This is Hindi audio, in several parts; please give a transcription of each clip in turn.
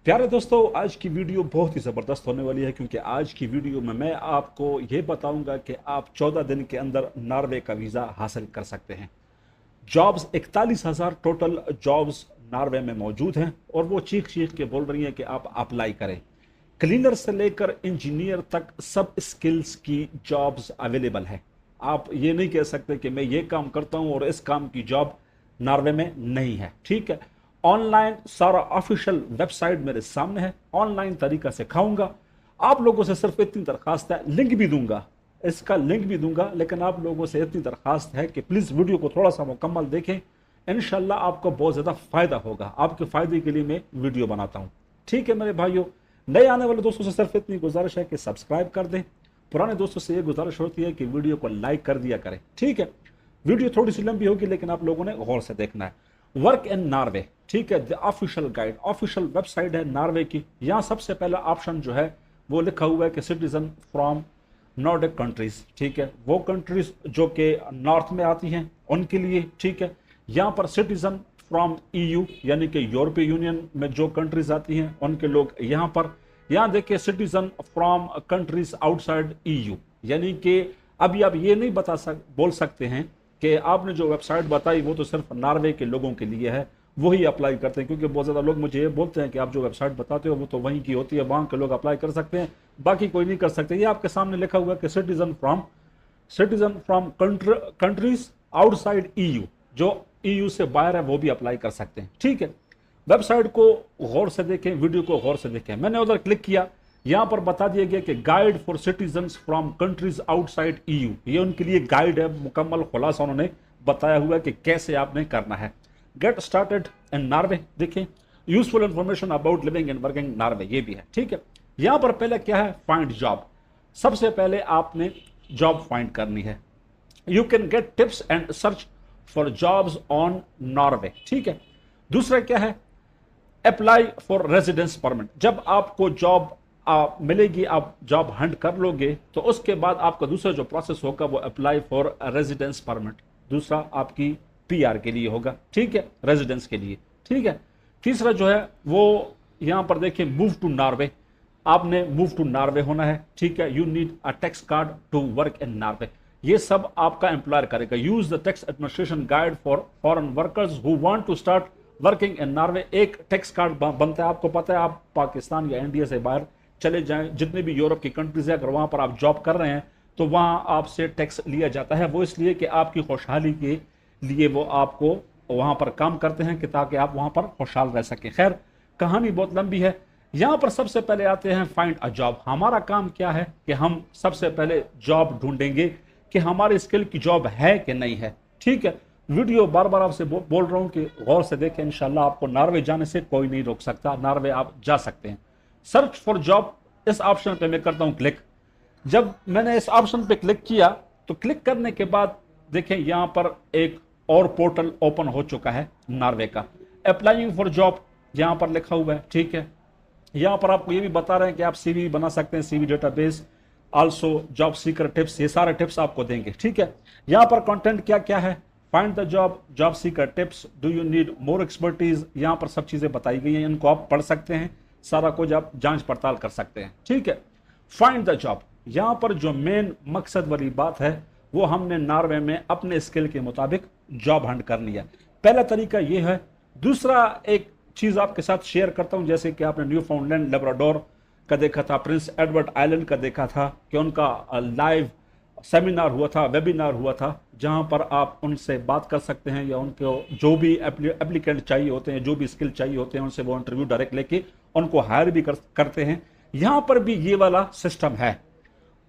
प्यारे दोस्तों, आज की वीडियो बहुत ही ज़बरदस्त होने वाली है क्योंकि आज की वीडियो में मैं आपको ये बताऊंगा कि आप 14 दिन के अंदर नॉर्वे का वीज़ा हासिल कर सकते हैं। जॉब्स 41,000 टोटल जॉब्स नॉर्वे में मौजूद हैं और वो चीख चीख के बोल रही हैं कि आप अप्लाई करें। क्लीनर से लेकर इंजीनियर तक सब स्किल्स की जॉब्स अवेलेबल है। आप ये नहीं कह सकते कि मैं ये काम करता हूं और इस काम की जॉब नॉर्वे में नहीं है। ठीक है, ऑनलाइन सारा ऑफिशियल वेबसाइट मेरे सामने है, ऑनलाइन तरीका सिखाऊंगा। आप लोगों से सिर्फ इतनी दरखास्त है, लिंक भी दूंगा, इसका लिंक भी दूंगा, लेकिन आप लोगों से इतनी दरखास्त है कि प्लीज़ वीडियो को थोड़ा सा मुकम्मल देखें। इंशाल्लाह आपको बहुत ज़्यादा फ़ायदा होगा। आपके फ़ायदे के लिए मैं वीडियो बनाता हूँ। ठीक है मेरे भाइयों, नए आने वाले दोस्तों से सिर्फ इतनी गुजारिश है कि सब्सक्राइब कर दें। पुराने दोस्तों से ये गुजारिश होती है कि वीडियो को लाइक कर दिया करें। ठीक है, वीडियो थोड़ी सी लंबी होगी लेकिन आप लोगों ने गौर से देखना है। वर्क इन नॉर्वे, ठीक है, the official guide, official website है नॉर्वे की। यहाँ सबसे पहला ऑप्शन जो है वो लिखा हुआ है कि सिटीजन फ्रॉम नॉर्डिक कंट्रीज। ठीक है, वो कंट्रीज जो कि नॉर्थ में आती हैं उनके लिए। ठीक है, यहाँ पर सिटीजन फ्रॉम ईयू यानी कि यूरोपीय यूनियन में जो कंट्रीज आती हैं उनके लोग यहाँ पर। यहाँ देखिए citizen from countries outside EU, यानी कि अभी आप ये नहीं बोल सकते हैं कि आपने जो वेबसाइट बताई वो तो सिर्फ नॉर्वे के लोगों के लिए है, वही अप्लाई करते हैं। क्योंकि बहुत ज़्यादा लोग मुझे ये बोलते हैं कि आप जो वेबसाइट बताते हो वो तो वहीं की होती है, वहाँ के लोग अप्लाई कर सकते हैं, बाकी कोई नहीं कर सकते। ये आपके सामने लिखा हुआ है कि citizen from countries outside EU, जो ईयू से बाहर है वो भी अप्लाई कर सकते हैं। ठीक है, वेबसाइट को गौर से देखें, वीडियो को गौर से देखें। मैंने उधर क्लिक किया, यहां पर बता दिया गया कि guide for citizen from countries outside EU, ये उनके लिए गाइड है, मुकम्मल खुलासा उन्होंने बताया हुआ है कि कैसे आपने करना है। गेट स्टार्टेड इन नॉर्वे, देखें useful information about living and working Norway, ये भी है। ठीक है, यहां पर पहले क्या है, फाइंड जॉब। सबसे पहले आपने जॉब फाइंड करनी है। You can get tips and search for jobs on Norway. ठीक है, दूसरा क्या है, अप्लाई फॉर रेजिडेंस परमिट। जब आपको जॉब मिलेगी, आप जॉब हंट कर लोगे, तो उसके बाद आपका दूसरा जो प्रोसेस होगा वो अप्लाई फॉर रेजिडेंस परमिट, दूसरा आपकी पीआर के लिए होगा। ठीक है, रेजिडेंस के लिए। ठीक है, तीसरा जो है वो यहां पर देखिए मूव टू नॉर्वे, आपने मूव टू नॉर्वे होना है। ठीक है, you need a tax card to work in Norway, ये सब आपका एम्प्लॉयर करेगा। Use the tax administration guide for foreign workers who want to start working in Norway. एक टैक्स कार्ड बनता है, आपको पता है, आप पाकिस्तान या इंडिया से बाहर चले जाएं, जितने भी यूरोप की कंट्रीज है, अगर वहां पर आप जॉब कर रहे हैं तो वहां आपसे टैक्स लिया जाता है। वो इसलिए कि आपकी खुशहाली के लिए वो आपको वहां पर काम करते हैं कि ताकि आप वहां पर खुशहाल रह सकें। खैर, कहानी बहुत लंबी है। यहां पर सबसे पहले आते हैं फाइंड अ जॉब। हमारा काम क्या है कि हम सबसे पहले जॉब ढूंढेंगे कि हमारे स्किल की जॉब है कि नहीं है। ठीक है, वीडियो बार बार आपसे बोल रहा हूं कि गौर से देखें। इंशाल्लाह आपको नॉर्वे जाने से कोई नहीं रोक सकता, नॉर्वे आप जा सकते हैं। सर्च फॉर जॉब, इस ऑप्शन पे मैं करता हूं क्लिक। जब मैंने इस ऑप्शन पे क्लिक किया तो क्लिक करने के बाद देखें यहां पर एक और पोर्टल ओपन हो चुका है नॉर्वे का। अप्लाइंग फॉर जॉब यहां पर लिखा हुआ है। ठीक है, यहां पर आपको ये भी बता रहे हैं कि आप सीवी बना सकते हैं, CV database, also job seeker tips, ये सारे टिप्स आपको देंगे। ठीक है, यहां पर कंटेंट क्या क्या है, find the job, job seeker tips, do you need more expertise, यहां पर सब चीजें बताई गई हैं, इनको आप पढ़ सकते हैं, सारा कुछ आप जांच पड़ताल कर सकते हैं। ठीक है, फाइंड द जॉब, यहां पर जो मेन मकसद वाली बात है वो हमने नॉर्वे में अपने स्किल के मुताबिक जॉब हंट करनी है। पहला तरीका ये है। दूसरा एक चीज आपके साथ शेयर करता हूं, जैसे कि आपने न्यू फाउंडलैंड लेब्राडोर का देखा था, प्रिंस एडवर्ड आइलैंड का देखा था कि उनका लाइव सेमिनार हुआ था, वेबिनार हुआ था, जहां पर आप उनसे बात कर सकते हैं या उनको जो भी एप्लीकेंट चाहिए होते हैं, जो भी स्किल चाहिए होते हैं, उनसे वो इंटरव्यू डायरेक्ट लेके उनको हायर भी करते हैं। यहां पर भी ये वाला सिस्टम है,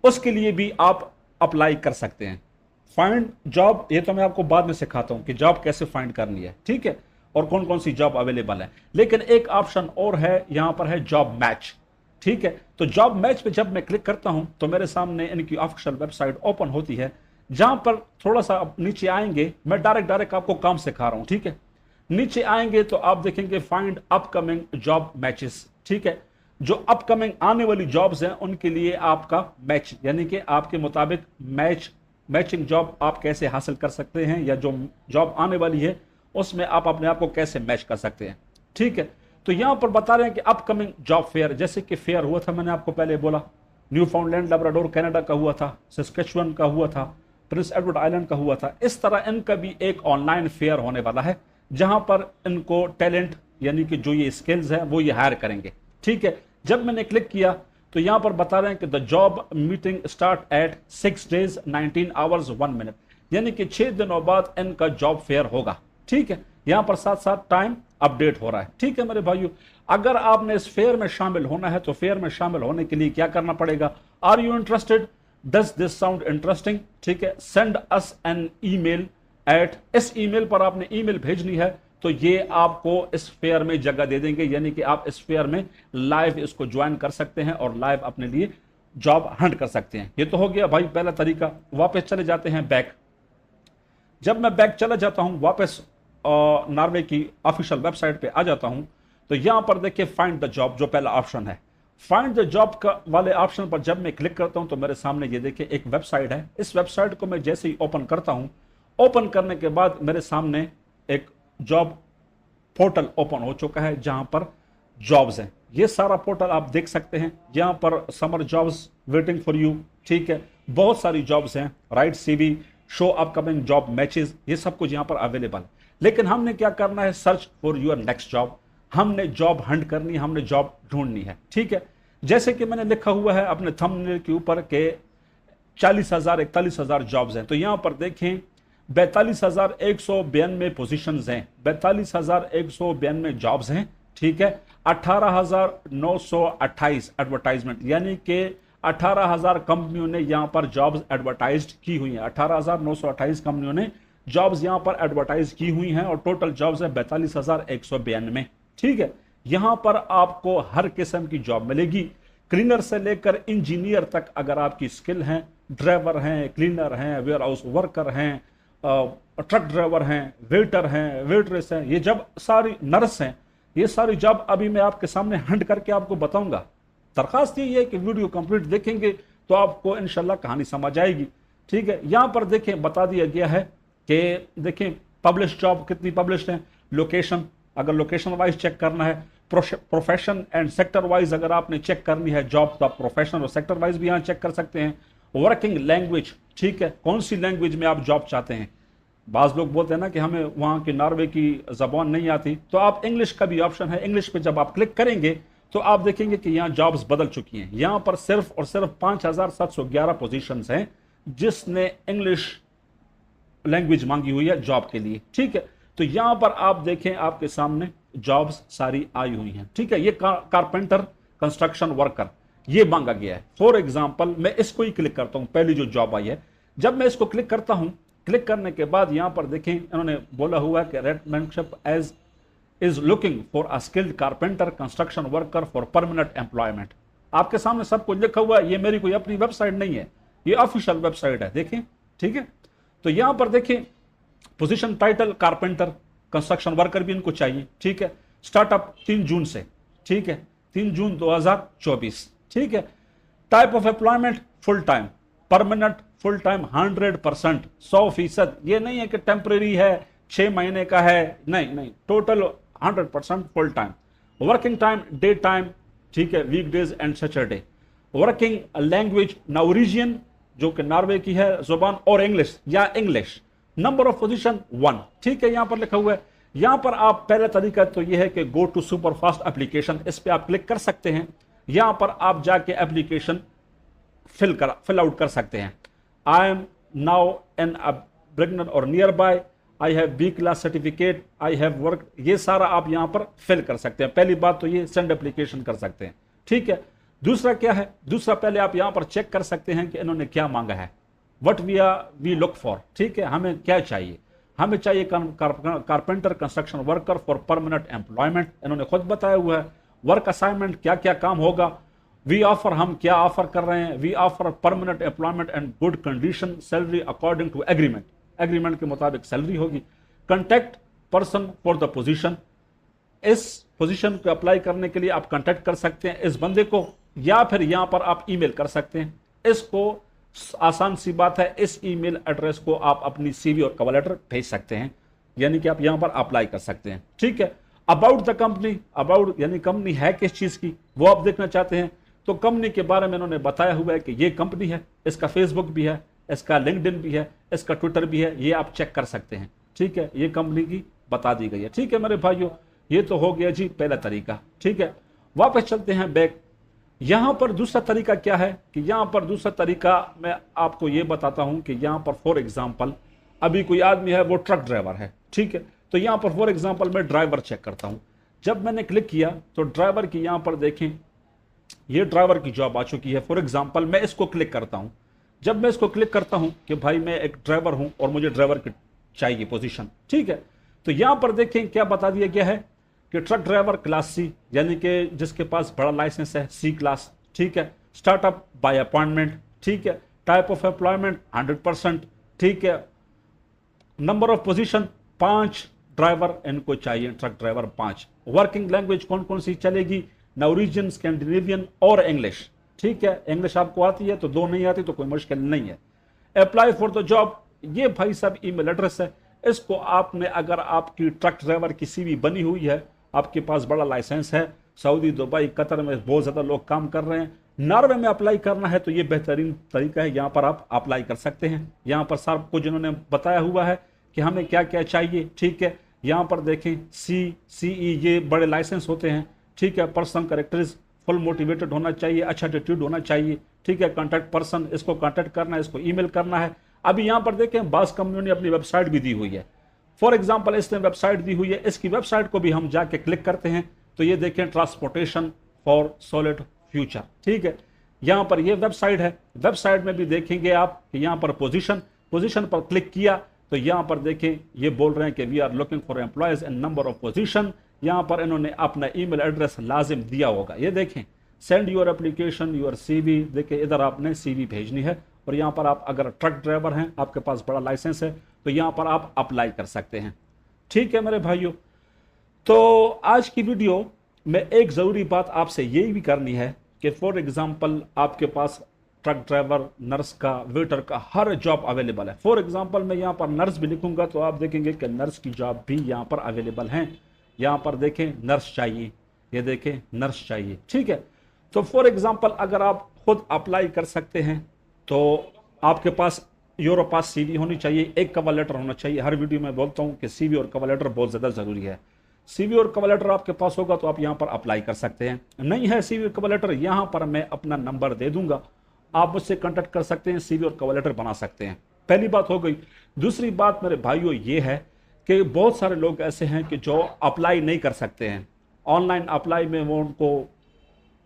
उसके लिए भी आप अप्लाई कर सकते हैं। फाइंड जॉब, ये तो मैं आपको बाद में सिखाता हूं कि जॉब कैसे फाइंड करनी है। ठीक है, और कौन कौन सी जॉब अवेलेबल है। लेकिन एक ऑप्शन और है, यहां पर है जॉब मैच। ठीक है, तो जॉब मैच पे जब मैं क्लिक करता हूं तो मेरे सामने इनकी ऑफिशियल वेबसाइट ओपन होती है, जहां पर थोड़ा सा नीचे आएंगे, मैं डायरेक्ट आपको काम सिखा रहा हूं। ठीक है, नीचे आएंगे तो आप देखेंगे फाइंड अपकमिंग जॉब मैचेस। ठीक है, जो अपकमिंग आने वाली जॉब्स हैं उनके लिए आपका मैच, यानी कि आपके मुताबिक मैचिंग जॉब आप कैसे हासिल कर सकते हैं, या जो जॉब आने वाली है उसमें आप अपने आप को कैसे मैच कर सकते हैं। ठीक है, तो यहां पर बता रहे हैं कि अपकमिंग जॉब फेयर, जैसे कि फेयर हुआ था, मैंने आपको पहले बोला, न्यू फाउंडलैंड लैब्राडोर कनाडा का हुआ था, सस्केचुअन का हुआ था, प्रिंस एडवर्ड आइलैंड का हुआ था। इस तरह इनका भी एक ऑनलाइन फेयर होने वाला है जहां पर इनको टैलेंट यानी कि जो ये स्किल्स है वो ये हायर करेंगे। ठीक है, जब मैंने क्लिक किया तो यहां पर बता रहे हैं कि the job meeting start at 6 days 19 hours 1 minute, यानी कि 6 दिनों बाद इनका जॉब फेयर होगा। ठीक है, यहां पर साथ साथ टाइम अपडेट हो रहा है। ठीक है मेरे भाइयों, अगर आपने इस फेयर में शामिल होना है तो फेयर में शामिल होने के लिए क्या करना पड़ेगा? Are you interested? Does this sound interesting? ठीक है, send us an email at, इस ईमेल पर आपने ईमेल भेजनी है तो ये आपको इस फेयर में जगह दे देंगे, यानी कि आप इस फेयर में लाइव इसको ज्वाइन कर सकते हैं और लाइव अपने लिए जॉब हंट कर सकते हैं। ये तो हो गया भाई पहला तरीका। वापस चले जाते हैं बैक। जब मैं बैक चला जाता हूं वापस नॉर्वे की ऑफिशियल वेबसाइट पे आ जाता हूं तो यहां पर देखिए फाइंड द जॉब, जो पहला ऑप्शन है फाइंड द जॉब का वाले ऑप्शन पर जब मैं क्लिक करता हूं तो मेरे सामने ये देखिए एक वेबसाइट है। इस वेबसाइट को मैं जैसे ही ओपन करता हूं, ओपन करने के बाद मेरे सामने एक जॉब पोर्टल ओपन हो चुका है जहां पर जॉब्स हैं। ये सारा पोर्टल आप देख सकते हैं, यहां पर summer jobs waiting for you. ठीक है, बहुत सारी जॉब्स हैं, right CV, show upcoming job matches, ये सब कुछ यहां पर अवेलेबल है। लेकिन हमने क्या करना है? Search for your next job. हमने जॉब हंट करनी है, हमने जॉब ढूंढनी है। ठीक है, जैसे कि मैंने लिखा हुआ है अपने थंबनेल के ऊपर के 40,000 41,000 जॉब्स हैं, तो यहां पर देखें 42,192 पोजीशंस हैं, 42,192 जॉब्स हैं। ठीक है, 18,928 एडवर्टाइजमेंट, यानी कि 18,000 कंपनियों ने यहां पर जॉब्स एडवर्टाइज्ड की हुई हैं। 18,928 कंपनियों ने जॉब्स यहां पर एडवर्टाइज की हुई हैं और टोटल जॉब्स है 42,192। ठीक है, यहां पर आपको हर किस्म की जॉब मिलेगी, क्लीनर से लेकर इंजीनियर तक। अगर आपकी स्किल है, ड्राइवर हैं, क्लीनर हैं, वेयर हाउस वर्कर हैं, ट्रक ड्राइवर हैं, वेटर हैं, वेटरेस हैं, ये जब सारी नर्स हैं, ये सारी जॉब अभी मैं आपके सामने हंट करके आपको बताऊंगा। दरखास्त ये है कि वीडियो कंप्लीट देखेंगे तो आपको इंशाल्लाह कहानी समझ आएगी। ठीक है, यहां पर देखें बता दिया गया है कि देखें पब्लिश जॉब कितनी पब्लिश है, लोकेशन अगर लोकेशन वाइज चेक करना है, प्रोफेशन एंड सेक्टर वाइज अगर आपने चेक करनी है जॉब, तो प्रोफेशन और सेक्टर वाइज भी यहां चेक कर सकते हैं। वर्किंग लैंग्वेज, ठीक है, कौन सी लैंग्वेज में आप जॉब चाहते हैं। बाज लोग बोलते हैं ना कि हमें वहां की नॉर्वे की जबान नहीं आती, तो आप इंग्लिश का भी ऑप्शन है, इंग्लिश पे जब आप क्लिक करेंगे तो आप देखेंगे कि यहाँ जॉब्स बदल चुकी हैं। यहां पर सिर्फ और सिर्फ 5,711 पोजीशंस हैं जिसने इंग्लिश लैंग्वेज मांगी हुई है जॉब के लिए। ठीक है, तो यहां पर आप देखें आपके सामने जॉब्स सारी आई हुई हैं। ठीक है, ये कारपेंटर, कंस्ट्रक्शन वर्कर, ये मांगा गया है। फॉर एग्जाम्पल मैं इसको ही क्लिक करता हूं, पहली जो जॉब आई है, जब मैं इसको क्लिक करता हूं, क्लिक करने के बाद यहां पर देखें इन्होंने बोला हुआ है कि Redmanship edge is looking for a skilled carpenter construction worker for permanent employment. आपके सामने सब कुछ लिखा हुआ है, ये मेरी कोई अपनी वेबसाइट नहीं है, ये ऑफिशियल वेबसाइट है, देखें। ठीक है, तो यहां पर देखें position title carpenter, construction worker भी इनको चाहिए। ठीक है, स्टार्टअप 3 जून से, ठीक है, 3 जून 2024। ठीक है, type of employment full time, permanent full time 100%, 100%। ये नहीं है कि टेम्परेरी है, 6 महीने का है, नहीं, total 100% full time. Working time day time, ठीक है, weekdays and Saturday. Working language Norwegian, जो कि नॉर्वे की है जुबान, और इंग्लिश या इंग्लिश। Number of position 1। ठीक है, यहां पर लिखा हुआ है। यहां पर आप पहला तरीका तो यह है कि go to super fast application, इस पे आप क्लिक कर सकते हैं। यहां पर आप जाके एप्लीकेशन फिल आउट कर सकते हैं। I am now in a beginner और nearby, I have B class certificate, I have work, ये सारा आप यहां पर फिल कर सकते हैं। पहली बात तो ये सेंड एप्लीकेशन कर सकते हैं। ठीक है, दूसरा क्या है? दूसरा पहले आप यहां पर चेक कर सकते हैं कि इन्होंने क्या मांगा है, वट वी लुक फॉर। ठीक है, हमें क्या चाहिए? हमें चाहिए carpenter construction worker for permanent employment, इन्होंने खुद बताया हुआ है। वर्क असाइनमेंट, क्या क्या काम होगा। वी ऑफर, हम क्या ऑफर कर रहे हैं। We offer permanent employment and good condition, salary according to agreement, agreement के मुताबिक सैलरी होगी। Contact person for the position, इस पोजीशन को अप्लाई करने के लिए आप कांटेक्ट कर सकते हैं इस बंदे को, या फिर यहां पर आप ईमेल कर सकते हैं इसको। आसान सी बात है, इस ईमेल एड्रेस को आप अपनी सीवी और कवर लेटर भेज सकते हैं, यानी कि आप यहां पर अप्लाई कर सकते हैं। ठीक है, अबाउट द कंपनी, अबाउट यानी कंपनी है किस चीज की वो आप देखना चाहते हैं, तो कंपनी के बारे में इन्होंने बताया हुआ है कि ये कंपनी है, इसका फेसबुक भी है, इसका लिंक्डइन भी है, इसका ट्विटर भी है, ये आप चेक कर सकते हैं। ठीक है, ये कंपनी की बता दी गई है। ठीक है मेरे भाइयों, ये तो हो गया जी पहला तरीका। ठीक है, वापस चलते हैं बैक। यहां पर दूसरा तरीका क्या है कि यहां पर दूसरा तरीका मैं आपको ये बताता हूं कि यहां पर फॉर एग्जांपल अभी कोई आदमी है वो ट्रक ड्राइवर है। ठीक है, तो यहां पर फॉर एग्जांपल मैं ड्राइवर चेक करता हूं। जब मैंने क्लिक किया तो ड्राइवर की यहां पर देखें ये ड्राइवर की जॉब आ चुकी है। फॉर एग्जांपल मैं इसको क्लिक करता हूं। जब मैं इसको क्लिक करता हूं कि भाई मैं एक ड्राइवर हूं और मुझे ड्राइवर की चाहिए पोजीशन, ठीक है, तो यहां पर देखें क्या बता दिया गया है कि ट्रक ड्राइवर क्लास सी, यानी कि जिसके पास बड़ा लाइसेंस है, सी क्लास। ठीक है, स्टार्टअप बाय अपॉइंटमेंट। ठीक है, टाइप ऑफ एम्प्लॉयमेंट 100%। ठीक है, नंबर ऑफ पोजीशन 5 ड्राइवर इनको चाहिए, ट्रक ड्राइवर 5। वर्किंग लैंग्वेज कौन कौन सी चलेगी, नॉर्वेजियन, स्कैंडिनेवियन और इंग्लिश। ठीक है, इंग्लिश आपको आती है तो 2 नहीं आती तो कोई मुश्किल नहीं है। अप्लाई फॉर द जॉब, ये भाई साहब ईमेल एड्रेस है। इसको आपने, अगर आपकी ट्रक ड्राइवर की सीवी बनी हुई है, आपके पास बड़ा लाइसेंस है, सऊदी, दुबई, कतर में बहुत ज्यादा लोग काम कर रहे हैं, नॉर्वे में अप्लाई करना है तो ये बेहतरीन तरीका है, यहां पर आप अप्लाई कर सकते हैं। यहां पर सर को जिन्होंने बताया हुआ है कि हमें क्या क्या चाहिए। ठीक है, यहां पर देखें CE ये बड़े लाइसेंस होते हैं। ठीक है, पर्सन कैरेक्टरिज फुल मोटिवेटेड होना चाहिए, अच्छा एटीट्यूड होना चाहिए। ठीक है, कॉन्टैक्ट पर्सन, इसको कॉन्टैक्ट करना है, इसको ईमेल करना है। अभी यहां पर देखें बास कंपनियों ने अपनी वेबसाइट भी दी हुई है। फॉर एग्जाम्पल इसने वेबसाइट दी हुई है, इसकी वेबसाइट को भी हम जाके क्लिक करते हैं तो ये देखें ट्रांसपोर्टेशन फॉर सॉलिड फ्यूचर। ठीक है, यहां पर ये वेबसाइट है। वेबसाइट में भी देखेंगे आप कि यहां पर पोजीशन पर क्लिक किया तो यहां पर देखें ये बोल रहे हैं कि we are looking for employees in number of position. यहां पर इन्होंने अपना ईमेल एड्रेस लाजिम दिया होगा। ये देखें send your application your CV, देखिए इधर आपने CV भेजनी है और यहां पर आप अगर ट्रक ड्राइवर हैं, आपके पास बड़ा लाइसेंस है तो यहां पर आप अप्लाई कर सकते हैं। ठीक है मेरे भाइयों, तो आज की वीडियो में एक जरूरी बात आपसे ये भी करनी है कि फॉर एग्जांपल आपके पास ट्रक ड्राइवर, नर्स का, वेटर का हर जॉब अवेलेबल है। फॉर एग्जांपल मैं यहां पर नर्स भी लिखूंगा तो आप देखेंगे कि नर्स की जॉब भी यहां पर अवेलेबल हैं। यहां पर देखें नर्स चाहिए, ये देखें नर्स चाहिए। ठीक है, तो फॉर एग्जांपल अगर आप खुद अप्लाई कर सकते हैं तो आपके पास CV होनी चाहिए, एक कवर लेटर होना चाहिए। हर वीडियो में बोलता हूं कि CV और कवर लेटर बहुत ज्यादा जरूरी है। CV और कवर लेटर आपके पास होगा तो आप यहां पर अप्लाई कर सकते हैं। नहीं है CV और कवर लेटर, यहां पर मैं अपना नंबर दे दूंगा, आप मुझसे कांटेक्ट कर सकते हैं, CV और कवर लेटर बना सकते हैं। पहली बात हो गई। दूसरी बात मेरे भाइयों ये है कि बहुत सारे लोग ऐसे हैं कि जो अप्लाई नहीं कर सकते हैं। ऑनलाइन अप्लाई में वो उनको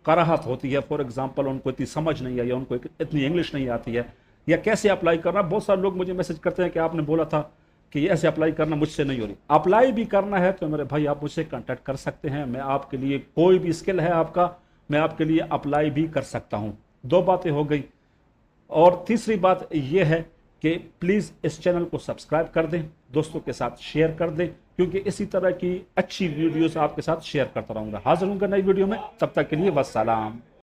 कराहत होती है। फॉर एग्जांपल उनको इतनी समझ नहीं है या उनको इतनी इंग्लिश नहीं आती है, या कैसे अप्लाई करना। बहुत सारे लोग मुझे मैसेज करते हैं कि आपने बोला था कि ऐसे अप्लाई करना, मुझसे नहीं हो रही। अप्लाई भी करना है तो मेरे भाई आप मुझसे कांटेक्ट कर सकते हैं। मैं आपके लिए, कोई भी स्किल है आपका, मैं आपके लिए अप्लाई भी कर सकता हूं। 2 बातें हो गई। और तीसरी बात यह है कि प्लीज़ इस चैनल को सब्सक्राइब कर दें, दोस्तों के साथ शेयर कर दें, क्योंकि इसी तरह की अच्छी वीडियोस आपके साथ शेयर करता रहूंगा। हाजिर होऊंगा नई वीडियो में, तब तक के लिए वस्सलाम।